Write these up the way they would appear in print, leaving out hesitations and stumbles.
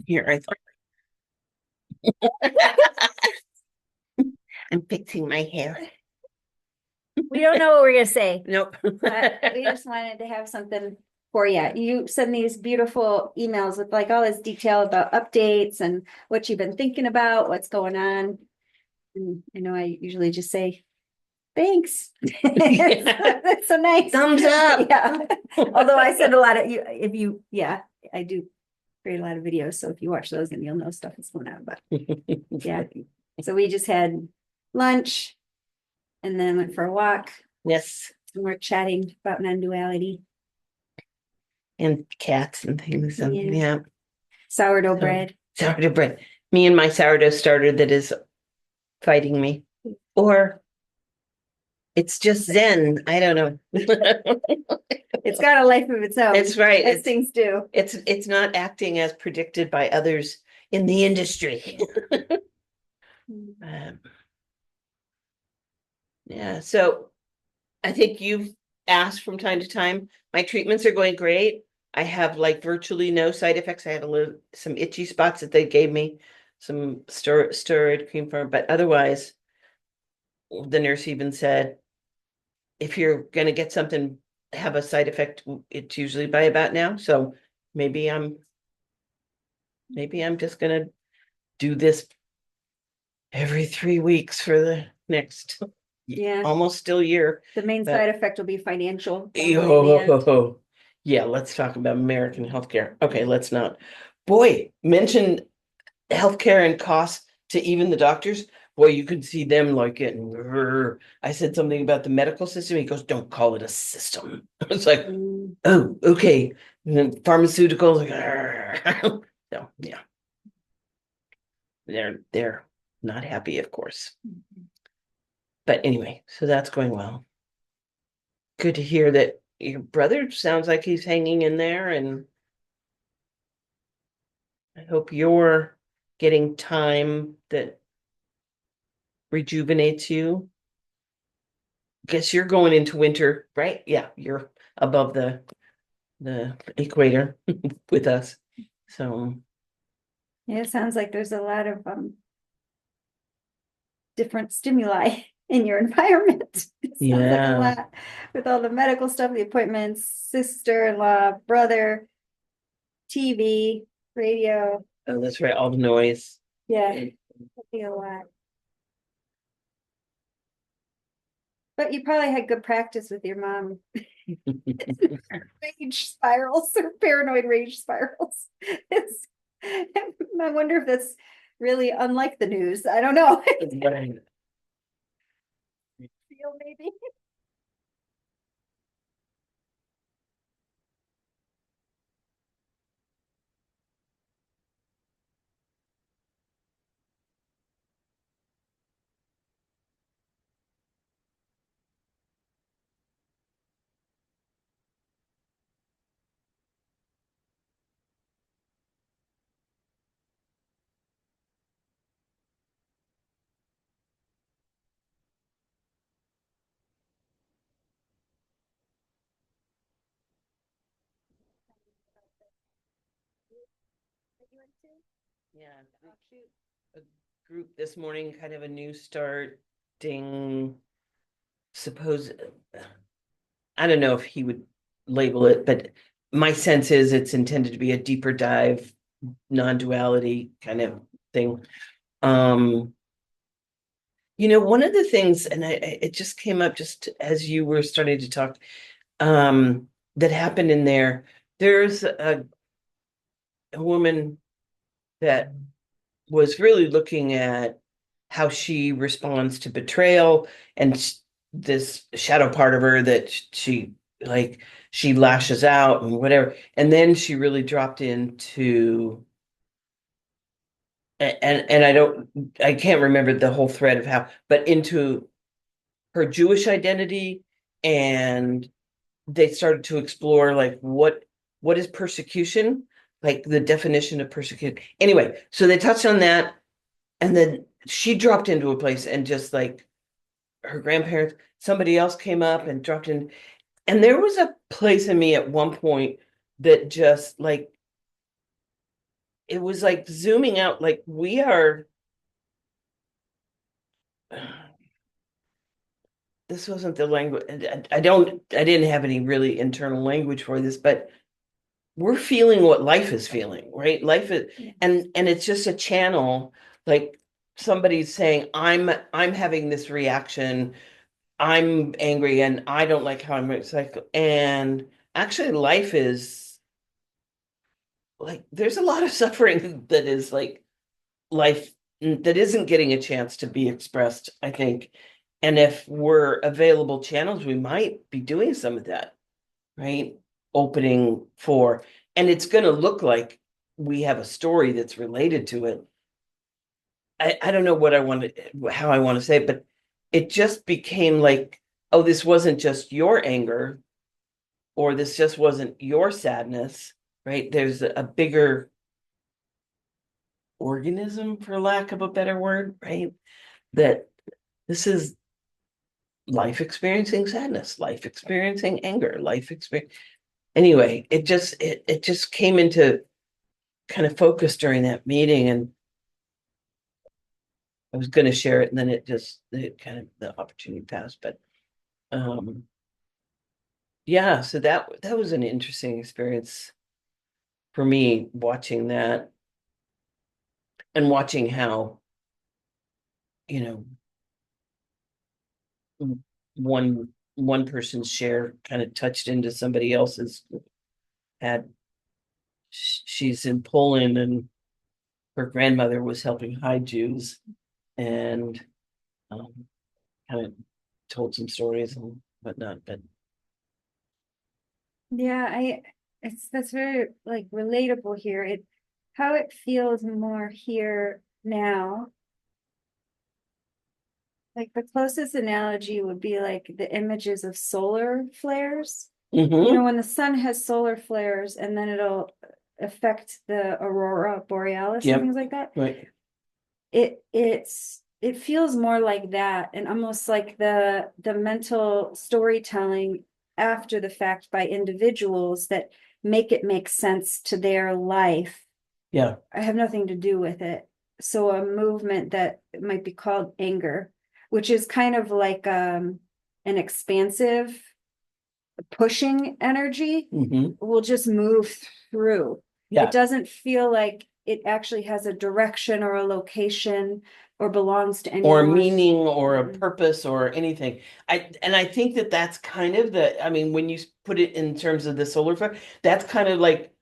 Here, I thought I'm fixing my hair. We don't know what we're gonna say, Nope. but we just wanted to have something for you. You send these beautiful emails with like all this detail about updates and what you've been thinking about, what's going on. And I know I usually just say, thanks. That's so nice. Thumbs up. Yeah. Although I send a lot of you, if you, yeah, I do create a lot of videos. So if you watch those, then you'll know stuff is going on. But yeah. So we just had lunch and then went for a walk. Yes, And we're chatting about non-duality. and cats and things. And Yeah. yeah. Sourdough So, bread. sourdough bread. Me and my sourdough starter that is fighting me. Or it's just Zen. I don't know. It's got a life of its own. That's right. As things do. It's not acting as predicted by others in the industry. Um, yeah, so I think you've asked from time to time. My treatments are going great. I have like virtually no side effects. I had some itchy spots that they gave me, some steroid cream for, but otherwise, the nurse even said, if you're gonna get something, have a side effect, it's usually by about now. So maybe I'm just gonna do this every 3 weeks for the next Yeah. almost still year. The main But- side effect will be financial. Probably in the end. Yo, yeah, let's talk about American healthcare. Okay, let's not. Boy, mention healthcare and costs to even the doctors. Boy, you can see them like getting. I said something about the medical system. He goes, "Don't call it a system." I was like, Mm, "Oh, okay." And then pharmaceuticals, like, so yeah, they're not happy, of course. But anyway, so that's going well. Good to hear that your brother sounds like he's hanging in there, and I hope you're getting time that rejuvenates you. Guess you're going into winter, right? Yeah, you're above the equator with us. So Yeah, it sounds like there's a lot of different stimuli in your environment. It sounds like a yeah, lot with all the medical stuff, the appointments, sister-in-law, brother, TV, radio. oh, that's right, all the noise. Yeah, it'd be a lot. But you probably had good practice with your mom. Rage spirals or paranoid rage spirals. It's, I wonder if that's really unlike the news. I don't know. Feel maybe. Yeah, a group this morning, kind of a new starting, suppose, I don't know if he would label it, but my sense is it's intended to be a deeper dive, non-duality kind of thing. Um, one of the things, and it just came up just as you were starting to talk, that happened in there. There's a woman that was really looking at how she responds to betrayal and this shadow part of her that she like she lashes out and whatever. And then she really dropped into and I can't remember the whole thread of how, but into her Jewish identity, and they started to explore like what is persecution, like the definition of persecution. Anyway, so they touched on that, and then she dropped into a place and just like her grandparents, somebody else came up and dropped in. And there was a place in me at one point that just like it was like zooming out, like we are. This wasn't the language. I didn't have any really internal language for this, but we're feeling what life is feeling, right? Life is, Yeah. and it's just a channel, like somebody's saying, I'm having this reaction, I'm angry, and I don't like how I'm, it's like, and actually life is like, there's a lot of suffering that is like life that isn't getting a chance to be expressed, I think. And if we're available channels, we might be doing some of that, right? Opening for, and it's going to look like we have a story that's related to it. I don't know what I want to, how I want to say it, but it just became like, oh, this wasn't just your anger, or this just wasn't your sadness, right? There's a bigger organism, for lack of a better word, right? That this is life experiencing sadness, life experiencing anger, life experience. Anyway, it just came into kind of focus during that meeting, and I was going to share it, and then it kind of the opportunity passed. But um, yeah, so that was an interesting experience for me, watching that and watching how, you know, one person's share kind of touched into somebody else's. Had she's in Poland, and her grandmother was helping hide Jews, and um, kind of told some stories and whatnot. But Yeah, that's very like relatable here. How it feels more here now. Like the closest analogy would be like the images of solar flares. You know, mhm, when the sun has solar flares and then it'll affect the aurora borealis and yep, things like that. right, It feels more like that, and almost like the mental storytelling after the fact by individuals that make it make sense to their life. yeah, I have nothing to do with it. So a movement that might be called anger, which is kind of like an expansive pushing energy, mhm, will just move through. It yeah, doesn't feel like it actually has a direction or a location or belongs to or a anyone. meaning or a Mm-mm. purpose or anything. I think that that's kind of the, I mean, when you put it in terms of the solar flare, that's kind of like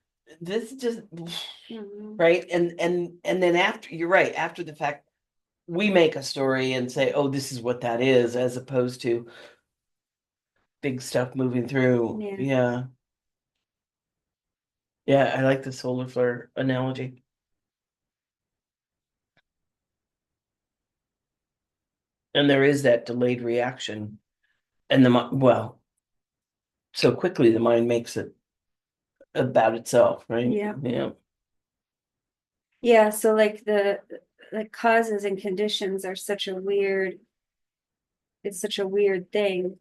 this just Mhm. right. And then after, you're right, after the fact, we make a story and say, oh, this is what that is, as opposed to big stuff moving through. Yeah. Yeah. Yeah, I like the solar flare analogy. And there is that delayed reaction. And well, so quickly the mind makes it about itself, right? Yeah. Yeah. Yeah. So like the causes and conditions are it's such a weird thing.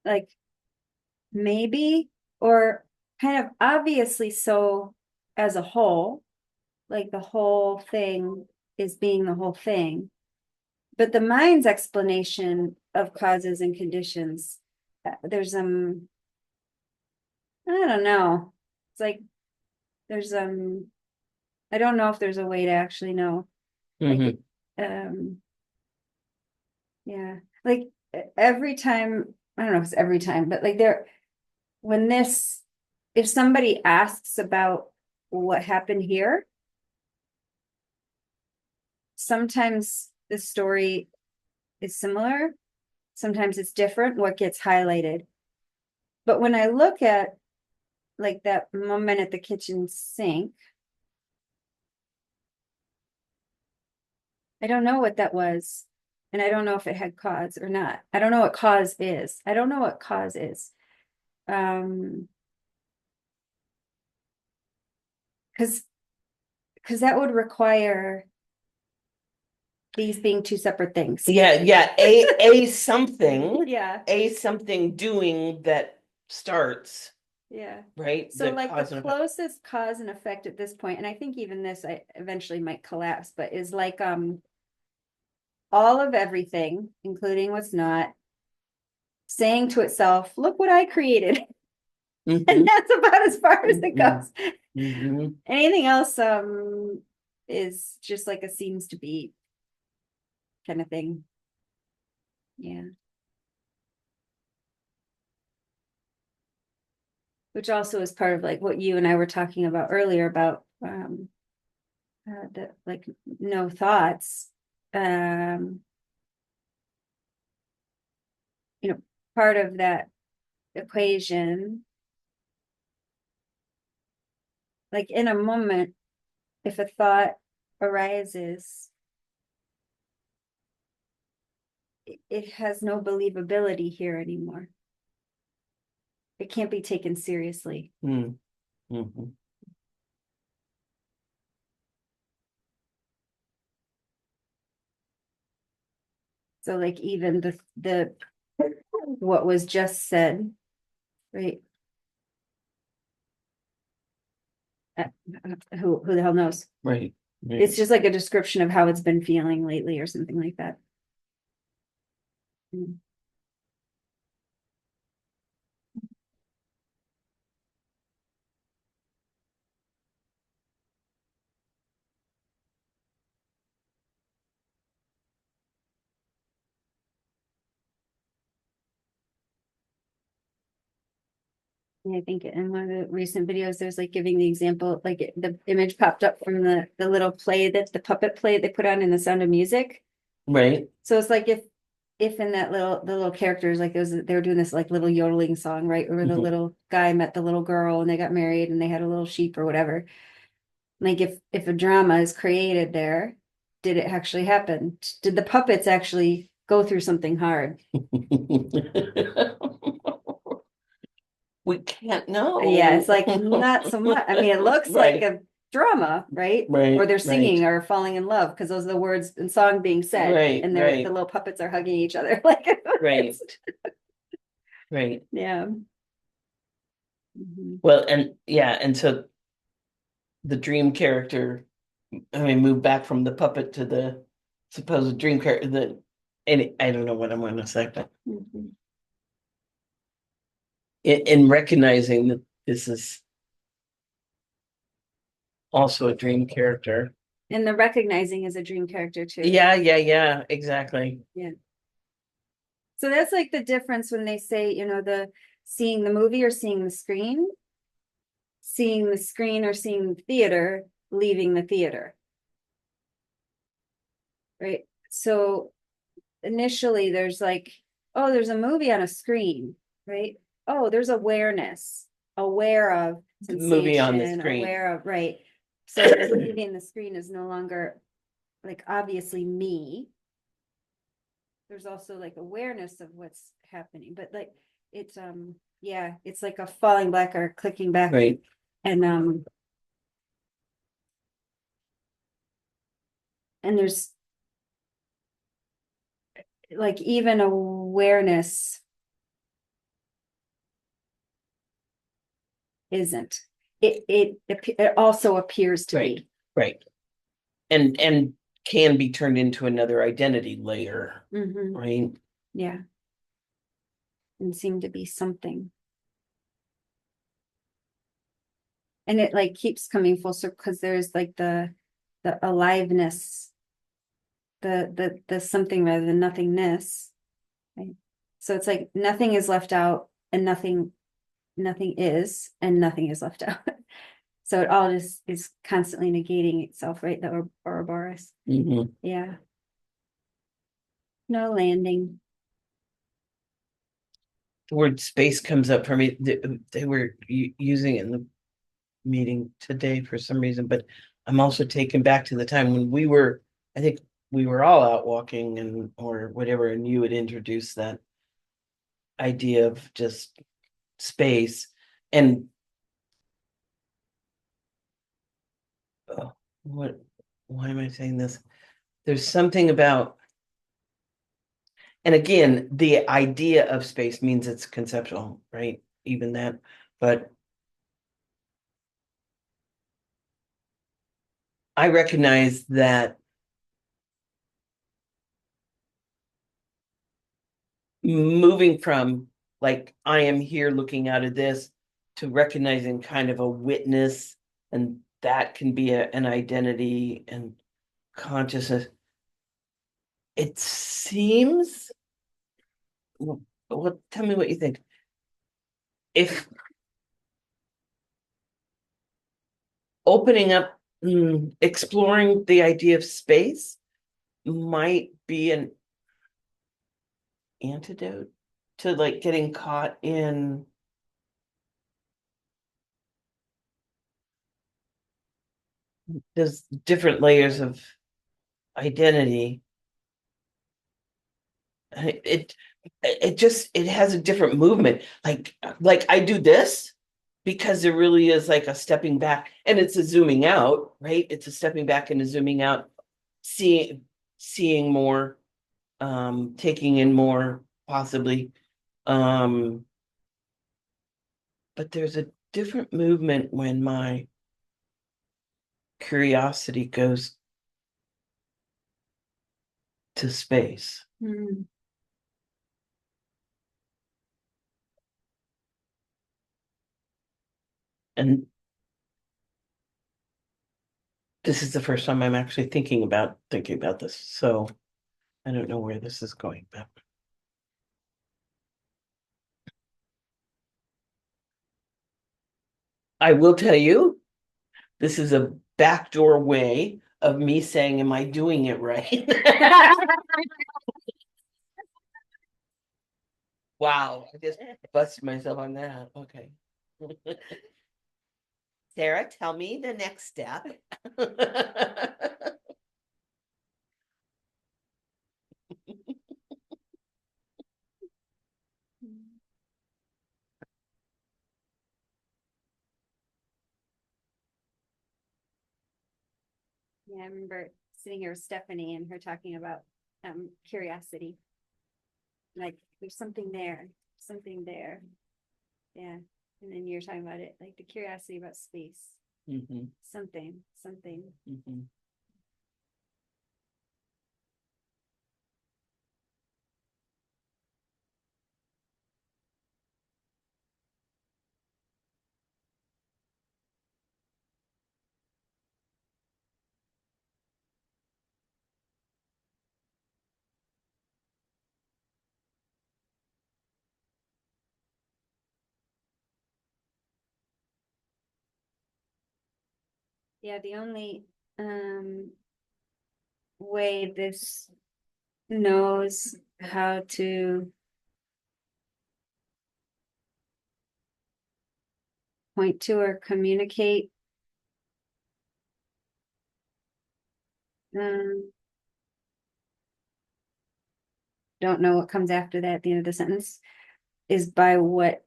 Like maybe or kind of obviously so as a whole, like the whole thing is being the whole thing. But the mind's explanation of causes and conditions, there's I don't know. It's like there's I don't know if there's a way to actually know. Like Hmm. um yeah. Like every time, I don't know if it's every time, but like there when this if somebody asks about what happened here, sometimes the story is similar, sometimes it's different what gets highlighted. But when I look at like that moment at the kitchen sink, I don't know what that was. And I don't know if it had cause or not. I don't know what cause is. I don't know what cause is. Um, because that would require these being two separate things. Yeah, yeah. A something, Yeah. a something doing that starts. Yeah. right? So The like cause the and effect. closest cause and effect at this point, and I think even this I eventually might collapse, but is like all of everything, including what's not, saying to itself, look what I created. And Mhm, that's about as far as it mhm, goes. mhm. Anything else is just like a seems to be kind of thing. Yeah. Which also is part of like what you and I were talking about earlier about the like no thoughts. Um, part of that equation, like in a moment, if a thought arises, it has no believability here anymore. It can't be taken seriously. Mm, mhm. So like even the what was just said, right? Uh, who the hell knows? Right, right. It's just like a description of how it's been feeling lately or something like that. Mm. And I think in one of the recent videos, there's like giving the example, like the image popped up from the little play that the puppet play they put on in The Sound of Music. Right. So it's like if in that the little characters like they were doing this like little yodeling song, right? Where the Mhm. little guy met the little girl and they got married and they had a little sheep or whatever. Like if a drama is created there, did it actually happen? Did the puppets actually go through something hard? We can't know. Yeah, it's like not so much. I mean, it looks like Right, a drama, right? Or right, they're right, singing or falling in love because those are the words and song being said, right, and the right, little puppets are hugging each other. Like right, it's, right. yeah. Mhm. Well, and yeah, and so the dream character, I mean, moved back from the puppet to the supposed dream character. And I don't know what I'm going to say, but Mhm. in recognizing that this is also a dream character. And the recognizing is a dream character too. Yeah, yeah, yeah, exactly. Yeah. So that's like the difference when they say, the seeing the movie or seeing the screen or seeing the theater, leaving the theater. Right. So initially there's like, oh, there's a movie on a screen, right? Oh, there's awareness, aware of The movie on the sensation, screen. aware of, right. So the movie in the screen is no longer like obviously me. There's also like awareness of what's happening, but like it's yeah, it's like a falling back or clicking back. Right. And and there's like even awareness isn't. It also appears to Right. be. Right. And can be turned into another identity layer, Mhm. right? Yeah, and seem to be something. And it like keeps coming full circle because there's like the aliveness, the something rather than nothingness. Right? So it's like nothing is left out and nothing is and nothing is left out. So it all just is constantly negating itself, right? The Ouroboros. Mhm. Yeah. No landing. The word space comes up for me. They were using it in the meeting today for some reason, but I'm also taken back to the time when I think we were all out walking and or whatever, and you had introduced that idea of just space. And what, why am I saying this? There's something about, and again, the idea of space means it's conceptual, right? Even that, but I recognize that moving from like I am here looking out of this to recognizing kind of a witness, and that can be an identity and consciousness. It seems, well, tell me what you think. If opening up, exploring the idea of space might be an antidote to like getting caught in those different layers of identity. It it has a different movement. Like I do this because there really is like a stepping back, and it's a zooming out, right? It's a stepping back and a zooming out, seeing more, taking in more possibly. Um, but there's a different movement when my curiosity goes to space. Hmm. And this is the first time I'm actually thinking about this. So I don't know where this is going, but I will tell you, this is a backdoor way of me saying, am I doing it right? Wow, I just busted myself on that. Okay. Sarah, tell me the next step. Yeah, I remember sitting here with Stephanie and her talking about curiosity. Like there's something there, something there. Yeah. And then you're talking about it, like the curiosity about space. Mhm, Something. mhm. Yeah, the only way this knows how to point to or communicate um don't know what comes after that at the end of the sentence is by what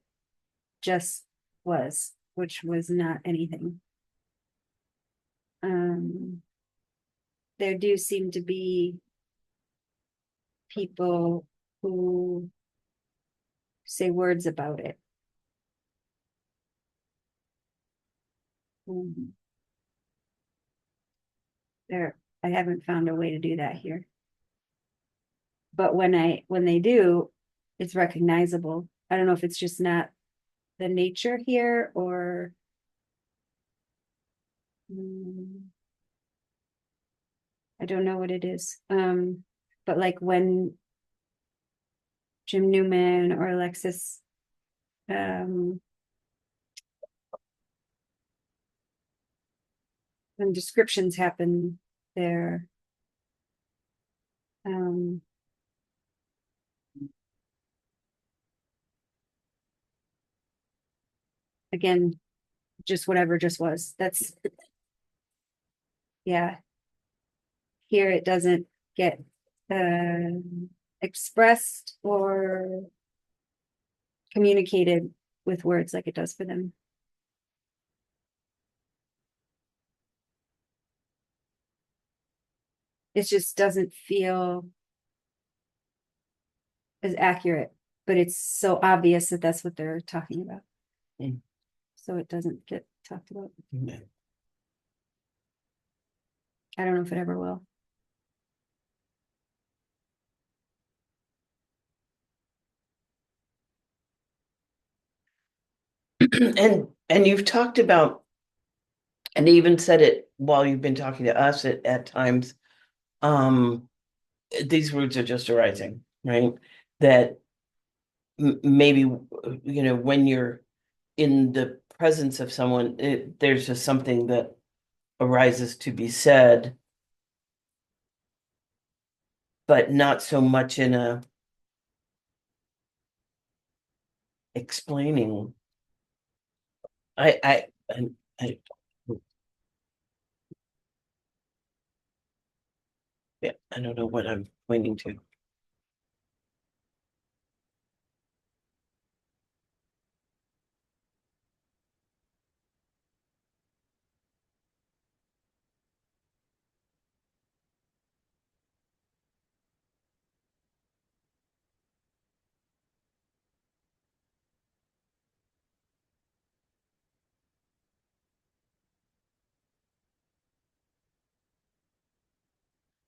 just was, which was not anything. There do seem to be people who say words about it. Um, there, I haven't found a way to do that here. But when they do, it's recognizable. I don't know if it's just not the nature here or I don't know what it is. But like when Jim Newman or Alexis when descriptions happen there, um again, just whatever just was. That's yeah. Here it doesn't get expressed or communicated with words like it does for them. It just doesn't feel as accurate, but it's so obvious that that's what they're talking about. Mm. So it doesn't get talked about. Mm. I don't know if it ever will. And you've talked about, and even said it while you've been talking to us at times, um, these words are just arising, right? That maybe, when you're in the presence of someone, there's just something that arises to be said, but not so much in a explaining. I, yeah, I don't know what I'm pointing to.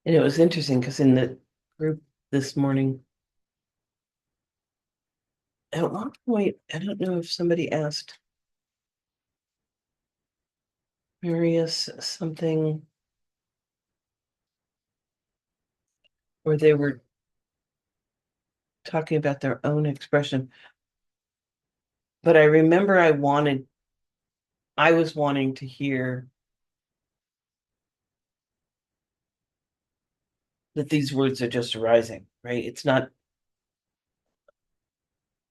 And it was interesting because in the group this morning, at one point, I don't know if somebody asked Marius something, or they were talking about their own expression. But I remember I was wanting to hear that these words are just arising, right? It's not,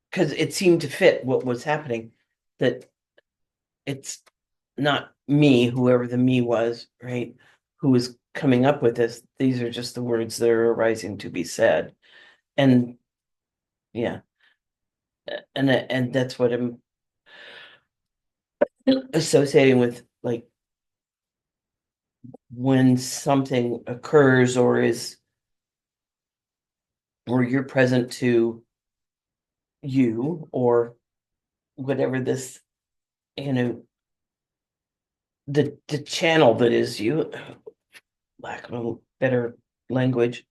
because it seemed to fit what was happening, that it's not me, whoever the me was, right, who was coming up with this. These are just the words that are arising to be said. And yeah, and that's what I'm associating with, like, when something occurs or you're present to you, or whatever this, you know, the channel that is you, lack of a better language.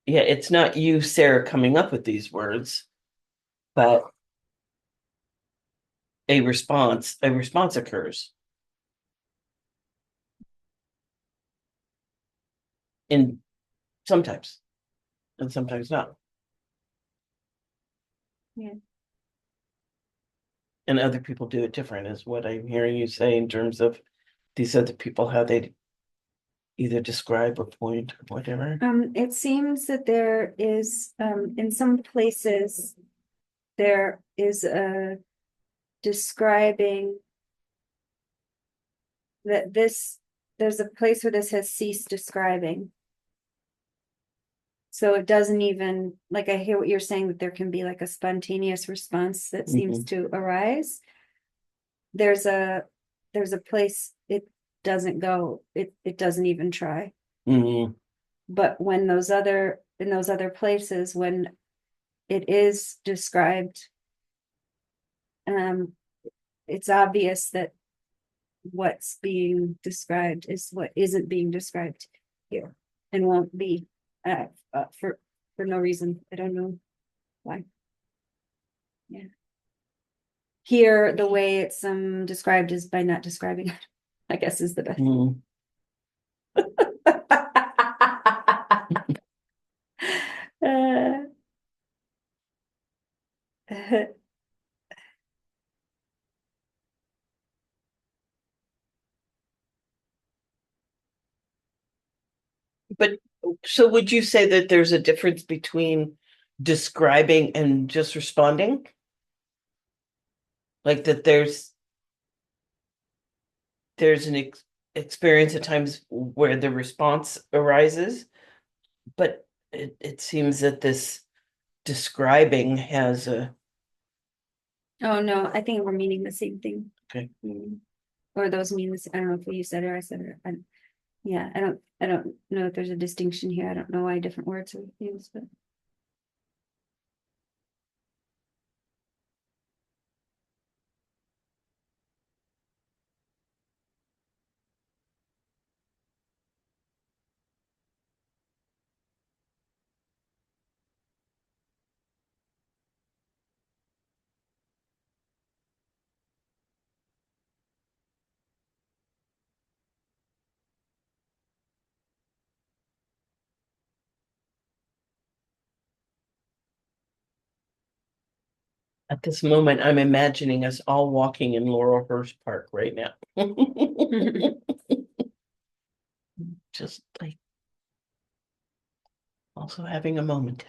Yeah, it's not you, Sarah, coming up with these words, but a response occurs in sometimes, and sometimes not. Yeah. And other people do it different, is what I'm hearing you say, in terms of these other people, how they either describe or point or whatever. It seems that there is, in some places, there is a describing that there's a place where this has ceased describing. So it doesn't even, like, I hear what you're saying, that there can be like a spontaneous response that seems to arise. There's a place it doesn't go, it doesn't even try. Mhm. But when in those other places, when it is described, um, it's obvious that what's being described is what isn't being described here, and won't be, for no reason. I don't know why. Yeah. Here, the way it's described is by not describing it, I guess, is the best. Mhm. Uh, But so would you say that there's a difference between describing and just responding? Like that there's an experience at times where the response arises, but it seems that this describing has a, oh, no, I think we're meaning the same thing. okay. Or those mean this, I don't know if you said it or I said it. Yeah, I don't know if there's a distinction here. I don't know why different words are used, but. At this moment, I'm imagining us all walking in Laurelhurst Park right now. Just like also having a moment.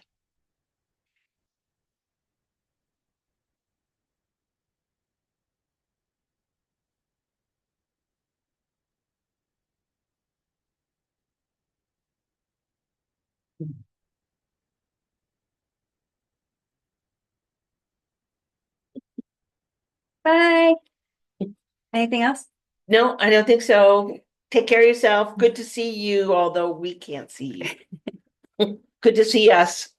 Bye. Anything else? No, I don't think so. Take care of yourself. Good to see you, although we can't see you. Good to see us.